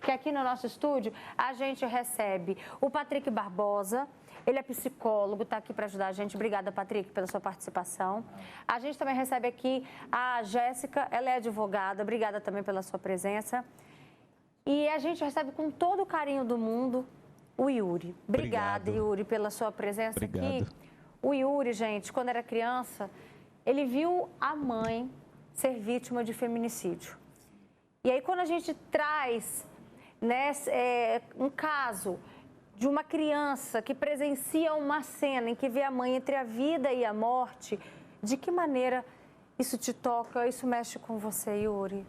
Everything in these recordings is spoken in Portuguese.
que aqui no nosso estúdio a gente recebe o Patrick Barbosa. Ele é psicólogo, está aqui para ajudar a gente. Obrigada, Patrick, pela sua participação. A gente também recebe aqui a Jéssica, ela é advogada. Obrigada também pela sua presença. E a gente recebe com todo o carinho do mundo o Yuri. Obrigada, Yuri, pela sua presença aqui. O Yuri, gente, quando era criança, ele viu a mãe ser vítima de feminicídio. E aí, quando a gente traz, né, um caso de uma criança que presencia uma cena em que vê a mãe entre a vida e a morte, de que maneira isso te toca, isso mexe com você, Yuri?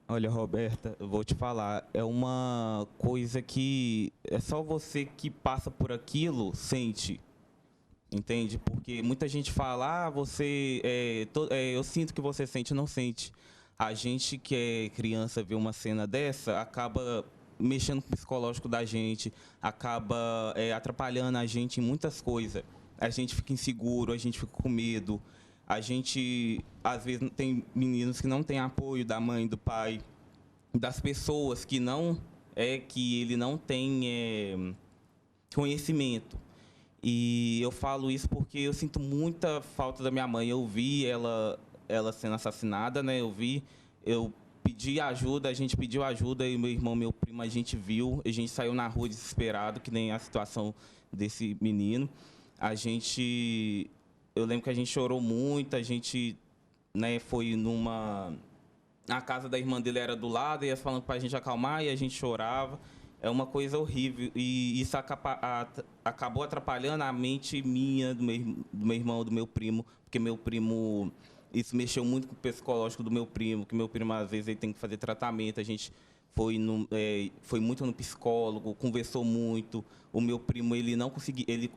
Olha, Roberta, eu vou te falar, é uma coisa que é só você que passa por aquilo sente, entende? Porque muita gente fala, eu sinto que você sente, não sente. A gente que é criança vê uma cena dessa, acaba mexendo com o psicológico da gente, acaba atrapalhando a gente em muitas coisas. A gente fica inseguro, a gente fica com medo. A gente, às vezes, tem meninos que não têm apoio da mãe, do pai, das pessoas que ele não tem conhecimento. E eu falo isso porque eu sinto muita falta da minha mãe. Eu vi ela sendo assassinada, né? Eu pedi ajuda, a gente pediu ajuda, e meu irmão, meu primo, a gente viu, a gente saiu na rua desesperado, que nem a situação desse menino. Eu lembro que a gente chorou muito, a gente, né, foi a casa da irmã dele era do lado, e ia falando para a gente acalmar, e a gente chorava. É uma coisa horrível, e isso acabou atrapalhando a mente minha, do meu irmão, do meu primo, porque meu primo, isso mexeu muito com o psicológico do meu primo, que meu primo, às vezes, ele tem que fazer tratamento, a gente foi muito no psicólogo, conversou muito. O meu primo, ele não conseguia, ele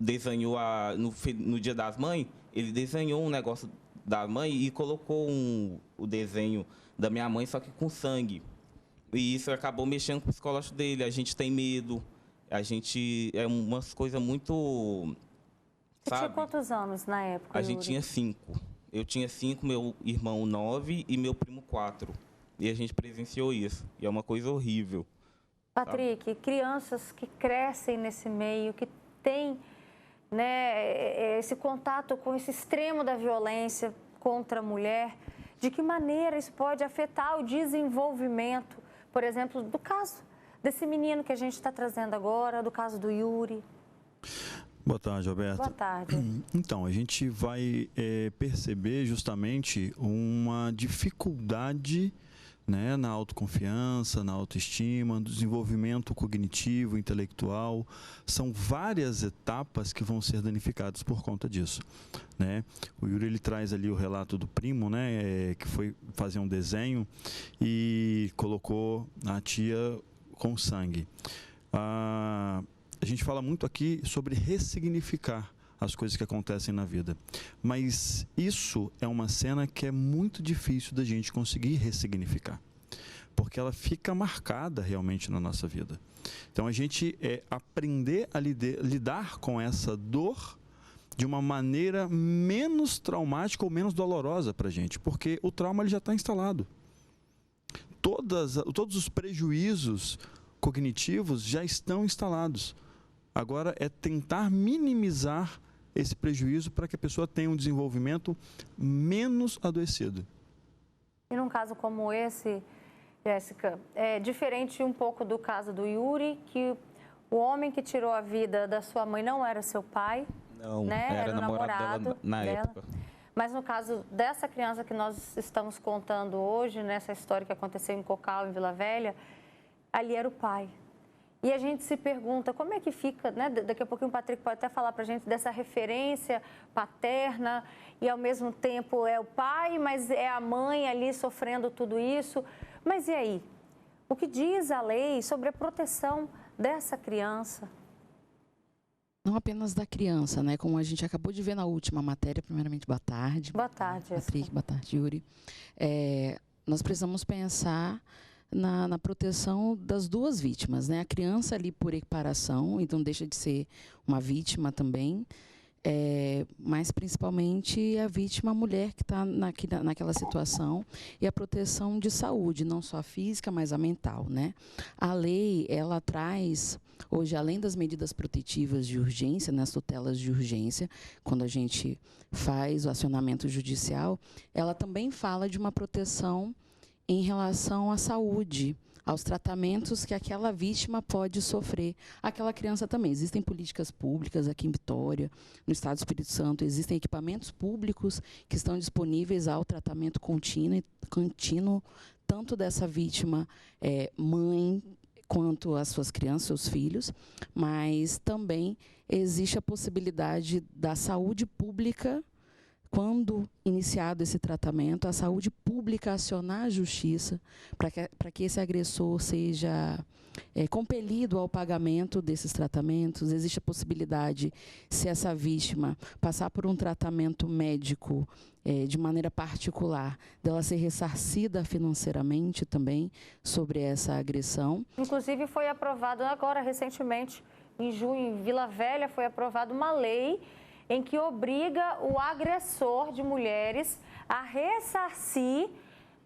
desenhou, no Dia das Mães, ele desenhou um negócio da mãe e colocou o desenho da minha mãe, só que com sangue. E isso acabou mexendo com o psicológico dele. A gente tem medo, é umas coisas muito... Você tinha quantos anos na época, A Yuri? gente tinha 5. Eu tinha 5, meu irmão 9 e meu primo 4. E a gente presenciou isso. E é uma coisa horrível. Patrick, sabe? Crianças que crescem nesse meio, que têm, né, esse contato com esse extremo da violência contra a mulher, de que maneira isso pode afetar o desenvolvimento, por exemplo, do caso desse menino que a gente está trazendo agora, do caso do Yuri? Boa tarde, Roberto. Boa tarde. Então, a gente vai perceber justamente uma dificuldade, né, na autoconfiança, na autoestima, no desenvolvimento cognitivo, intelectual. São várias etapas que vão ser danificadas por conta disso, né? O Yuri, ele traz ali o relato do primo, né, que foi fazer um desenho e colocou a tia com sangue. A gente fala muito aqui sobre ressignificar as coisas que acontecem na vida, mas isso é uma cena que é muito difícil da gente conseguir ressignificar, porque ela fica marcada realmente na nossa vida. Então a gente aprender a lidar com essa dor de uma maneira menos traumática ou menos dolorosa para a gente, porque o trauma ele já está instalado. Todos os prejuízos cognitivos já estão instalados. Agora é tentar minimizar esse prejuízo para que a pessoa tenha um desenvolvimento menos adoecido. E num caso como esse, Jéssica, é diferente um pouco do caso do Yuri, que o homem que tirou a vida da sua mãe não era seu pai, não, né? Era o namorado dela na dela. época. Mas no caso dessa criança que nós estamos contando hoje, nessa história que aconteceu em Cocal, em Vila Velha, ali era o pai. E a gente se pergunta como é que fica, né? Daqui a pouquinho o Patrick pode até falar para a gente dessa referência paterna e ao mesmo tempo é o pai, mas é a mãe ali sofrendo tudo isso. Mas e aí? O que diz a lei sobre a proteção dessa criança? Não apenas da criança, né? Como a gente acabou de ver na última matéria, primeiramente, boa tarde. Boa tarde, Patrick, boa tarde, Yuri. Nós precisamos pensar na proteção das duas vítimas, né? A criança ali por equiparação, então deixa de ser uma vítima também, mas principalmente a vítima, a mulher que está naquela situação, e a proteção de saúde, não só a física, mas a mental, né? A lei, ela traz, hoje, além das medidas protetivas de urgência, nas tutelas de urgência, quando a gente faz o acionamento judicial, ela também fala de uma proteção em relação à saúde, aos tratamentos que aquela vítima pode sofrer. Aquela criança também. Existem políticas públicas aqui em Vitória, no Estado do Espírito Santo, existem equipamentos públicos que estão disponíveis ao tratamento contínuo tanto dessa vítima, mãe, quanto as suas crianças, seus filhos, mas também existe a possibilidade da saúde pública, quando iniciado esse tratamento, a saúde pública acionar a justiça para que esse agressor seja compelido ao pagamento desses tratamentos. Existe a possibilidade, se essa vítima passar por um tratamento médico de maneira particular, dela ser ressarcida financeiramente também sobre essa agressão. Inclusive foi aprovado agora, recentemente, em junho, em Vila Velha, foi aprovada uma lei em que obriga o agressor de mulheres a ressarcir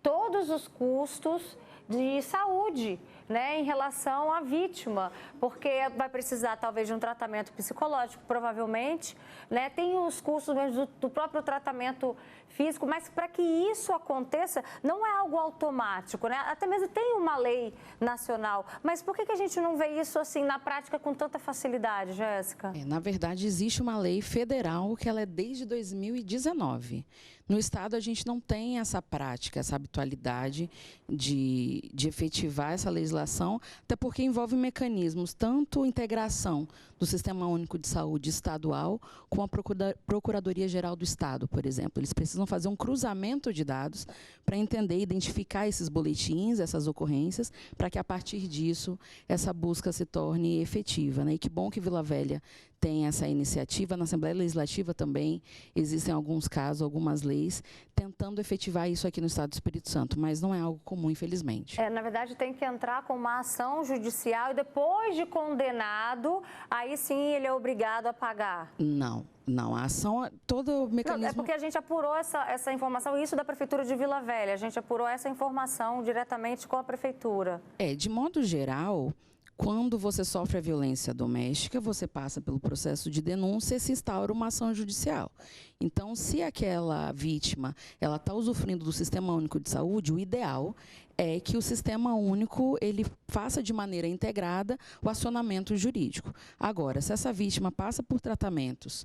todos os custos de saúde, né, em relação à vítima, porque vai precisar talvez de um tratamento psicológico, provavelmente, né, tem os custos mesmo do próprio tratamento físico, mas para que isso aconteça não é algo automático, né? Até mesmo tem uma lei nacional, mas por que a gente não vê isso assim na prática com tanta facilidade, Jéssica? Na verdade, existe uma lei federal que ela é desde 2019. No Estado, a gente não tem essa prática, essa habitualidade de efetivar essa legislação, até porque envolve mecanismos, tanto integração do Sistema Único de Saúde estadual com a Procuradoria-Geral do Estado, por exemplo. Eles precisam fazer um cruzamento de dados para entender e identificar esses boletins, essas ocorrências, para que, a partir disso, essa busca se torne efetiva, né? E que bom que Vila Velha tem essa iniciativa. Na Assembleia Legislativa também existem alguns casos, algumas leis, tentando efetivar isso aqui no Estado do Espírito Santo, mas não é algo comum, infelizmente. Na verdade, tem que entrar com uma ação judicial e depois de condenado, aí sim ele é obrigado a pagar. Não, a ação, todo o mecanismo... Não, é porque a gente apurou essa informação, isso da Prefeitura de Vila Velha, a gente apurou essa informação diretamente com a Prefeitura. De modo geral, quando você sofre a violência doméstica, você passa pelo processo de denúncia e se instaura uma ação judicial. Então, se aquela vítima está usufruindo do Sistema Único de Saúde, o ideal é que o Sistema Único ele faça de maneira integrada o acionamento jurídico. Agora, se essa vítima passa por tratamentos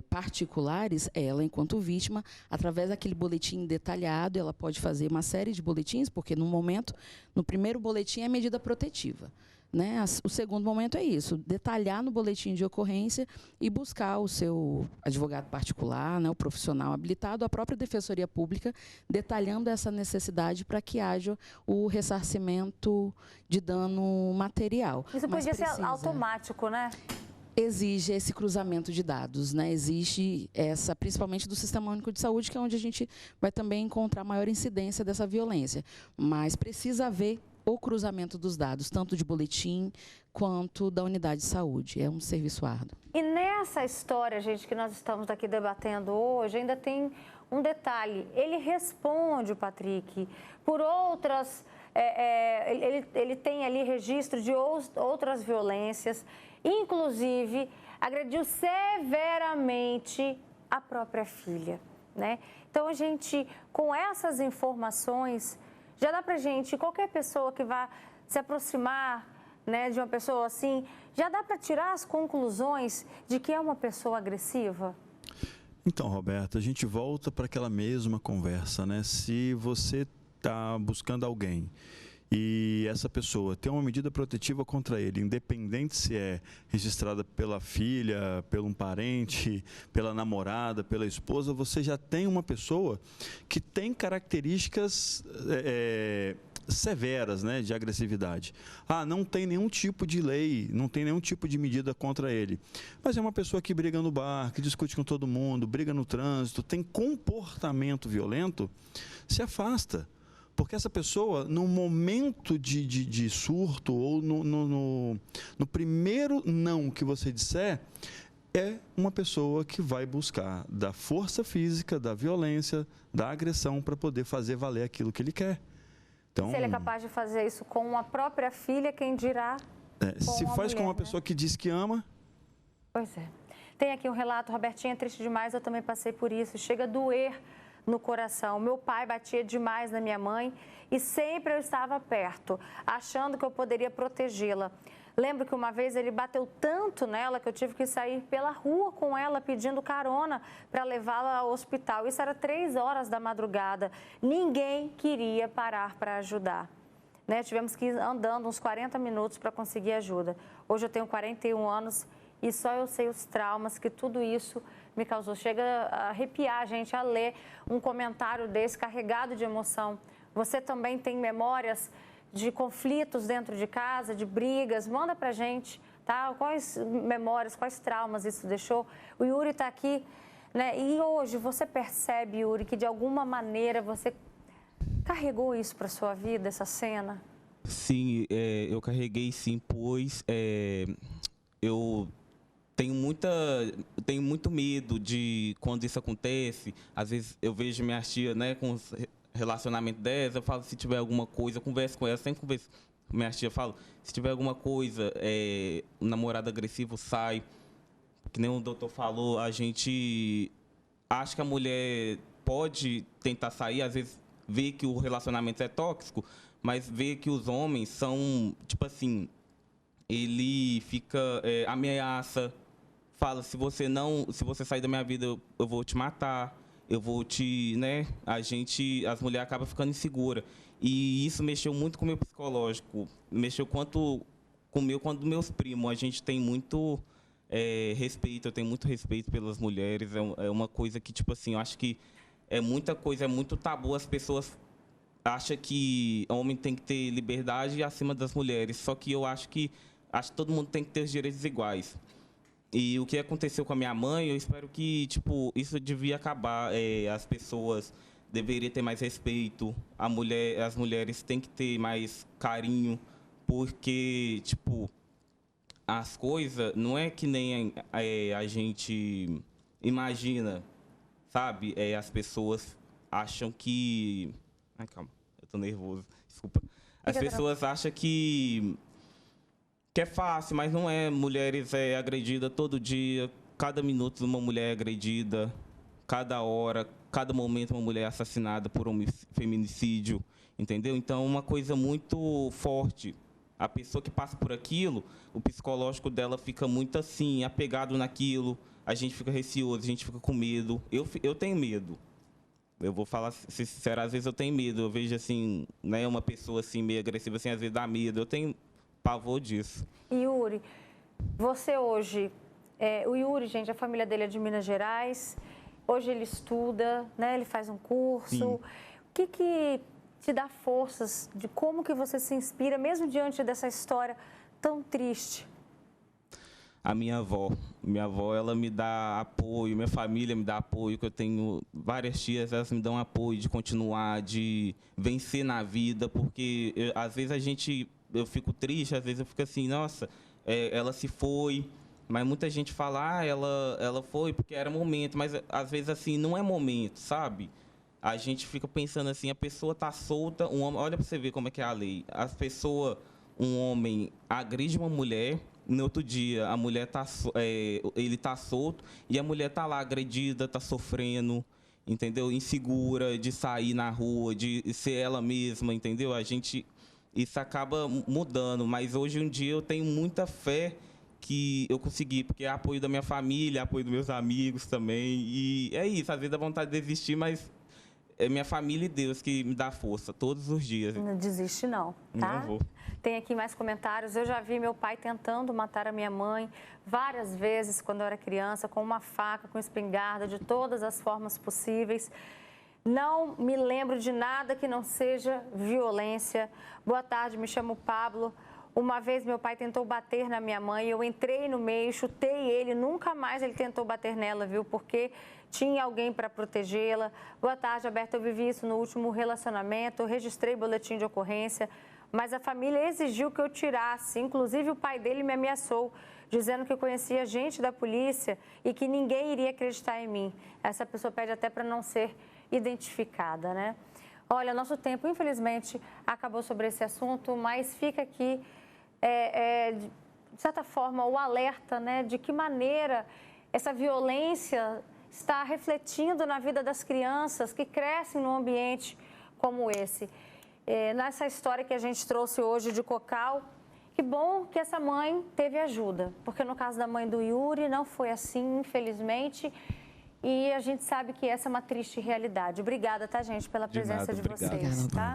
particulares, ela, enquanto vítima, através daquele boletim detalhado, ela pode fazer uma série de boletins, porque no primeiro boletim é medida protetiva. Né? O segundo momento é isso, detalhar no boletim de ocorrência e buscar o seu advogado particular, né, o profissional habilitado, a própria Defensoria Pública, detalhando essa necessidade para que haja o ressarcimento de dano material. Isso podia ser automático, né? Exige esse cruzamento de dados, né? Existe essa, principalmente do Sistema Único de Saúde, que é onde a gente vai também encontrar maior incidência dessa violência. Mas precisa haver o cruzamento dos dados, tanto de boletim quanto da unidade de saúde. É um serviço árduo. E nessa história, gente, que nós estamos aqui debatendo hoje, ainda tem um detalhe. Ele responde, Patrick, por outras... ele tem ali registro de outras violências, inclusive agrediu severamente a própria filha, né? Então, a gente, com essas informações... Já dá pra gente, qualquer pessoa que vá se aproximar, né, de uma pessoa assim, já dá para tirar as conclusões de que é uma pessoa agressiva? Então, Roberta, a gente volta para aquela mesma conversa, né? Se você está buscando alguém e essa pessoa tem uma medida protetiva contra ele, independente se é registrada pela filha, pelo um parente, pela namorada, pela esposa, você já tem uma pessoa que tem características severas, né, de agressividade. Não tem nenhum tipo de lei, não tem nenhum tipo de medida contra ele. Mas é uma pessoa que briga no bar, que discute com todo mundo, briga no trânsito, tem comportamento violento, se afasta. Porque essa pessoa, no momento de surto ou no primeiro não que você disser, é uma pessoa que vai buscar da força física, da violência, da agressão para poder fazer valer aquilo que ele quer. Então, se ele é capaz de fazer isso com a própria filha, quem dirá se faz com uma né? pessoa que diz que ama. Pois é. Tem aqui um relato, Robertinha, triste demais, eu também passei por isso. Chega a doer no coração. Meu pai batia demais na minha mãe e sempre eu estava perto, achando que eu poderia protegê-la. Lembro que uma vez ele bateu tanto nela que eu tive que sair pela rua com ela pedindo carona para levá-la ao hospital. Isso era 3 horas da madrugada. Ninguém queria parar para ajudar. Né? Tivemos que ir andando uns 40 minutos para conseguir ajuda. Hoje eu tenho 41 anos e só eu sei os traumas que tudo isso me causou. Chega a arrepiar a gente a ler um comentário desse carregado de emoção. Você também tem memórias de conflitos dentro de casa, de brigas? Manda pra gente, tá? Quais memórias, quais traumas isso deixou? O Yuri tá aqui, né? E hoje você percebe, Yuri, que de alguma maneira você carregou isso para sua vida, essa cena? Sim, eu carreguei sim, pois eu tenho muito medo de quando isso acontece. Às vezes eu vejo minha tia, né, com os relacionamento delas, eu falo, se tiver alguma coisa, eu converso com ela, sempre converso com minha tia, eu falo, se tiver alguma coisa, o namorado agressivo sai, que nem o doutor falou, a gente acha que a mulher pode tentar sair, às vezes vê que o relacionamento é tóxico, mas vê que os homens são, tipo assim, ele fica, ameaça, fala, se você sair da minha vida, eu vou te matar. Eu vou né? As mulheres acabam ficando inseguras. E isso mexeu muito com o meu psicológico. Mexeu quanto com o meu, quanto dos meus primos. A gente tem muito respeito, eu tenho muito respeito pelas mulheres. É uma coisa que, tipo assim, eu acho que é muita coisa, é muito tabu. As pessoas acham que o homem tem que ter liberdade acima das mulheres. Só que eu acho que todo mundo tem que ter os direitos iguais. E o que aconteceu com a minha mãe, eu espero que, tipo, isso devia acabar. As pessoas deveriam ter mais respeito. As mulheres têm que ter mais carinho, porque, tipo, as coisas não é que nem a gente imagina, sabe? As pessoas acham que... Ai, calma, eu tô nervoso, desculpa. As pessoas acham que é fácil, mas não é. Mulheres agredidas todo dia, cada minuto uma mulher é agredida, cada hora, cada momento uma mulher é assassinada por feminicídio, entendeu? Então, uma coisa muito forte. A pessoa que passa por aquilo, o psicológico dela fica muito assim, apegado naquilo, a gente fica receoso, a gente fica com medo. Eu tenho medo. Eu vou falar sincero, às vezes eu tenho medo. Eu vejo assim, né, uma pessoa assim meio agressiva, assim, às vezes dá medo. Eu tenho pavor disso. Yuri, você hoje, o Yuri, gente, a família dele é de Minas Gerais, hoje ele estuda, né, ele faz um curso. Sim. O que te dá forças, de como que você se inspira, mesmo diante dessa história tão triste? A minha avó, ela me dá apoio, minha família me dá apoio, que eu tenho várias tias, elas me dão apoio de continuar, de vencer na vida, porque às vezes eu fico triste, às vezes eu fico assim, nossa, ela se foi, mas muita gente fala, ela foi porque era momento, mas às vezes assim, não é momento, sabe? A gente fica pensando assim, a pessoa tá solta, um homem, olha para você ver como é que é a lei, um homem agride uma mulher, no outro dia a mulher ele tá solto e a mulher tá lá agredida, tá sofrendo, entendeu? Insegura de sair na rua, de ser ela mesma, entendeu? Isso acaba mudando, mas hoje em dia eu tenho muita fé que eu consegui, porque é apoio da minha família, apoio dos meus amigos também, e é isso, às vezes dá vontade de desistir, mas é minha família e Deus que me dá força todos os dias. Não desiste não, tá? Não vou. Tem aqui mais comentários. Eu já vi meu pai tentando matar a minha mãe várias vezes quando eu era criança, com uma faca, com espingarda, de todas as formas possíveis. Não me lembro de nada que não seja violência. Boa tarde, me chamo Pablo. Uma vez meu pai tentou bater na minha mãe, eu entrei no meio, chutei ele, nunca mais ele tentou bater nela, viu? Porque tinha alguém para protegê-la. Boa tarde, Alberto, eu vivi isso no último relacionamento, eu registrei boletim de ocorrência. mas a família exigiu que eu tirasse. Inclusive, o pai dele me ameaçou, dizendo que conhecia gente da polícia e que ninguém iria acreditar em mim. Essa pessoa pede até para não ser identificada, né? Olha, nosso tempo, infelizmente, acabou sobre esse assunto, mas fica aqui, de certa forma, o alerta, né, de que maneira essa violência está refletindo na vida das crianças que crescem num ambiente como esse. Nessa história que a gente trouxe hoje de Cocal, que bom que essa mãe teve ajuda, porque no caso da mãe do Yuri não foi assim, infelizmente, e a gente sabe que essa é uma triste realidade. Obrigada, tá, gente, pela presença de vocês, tá?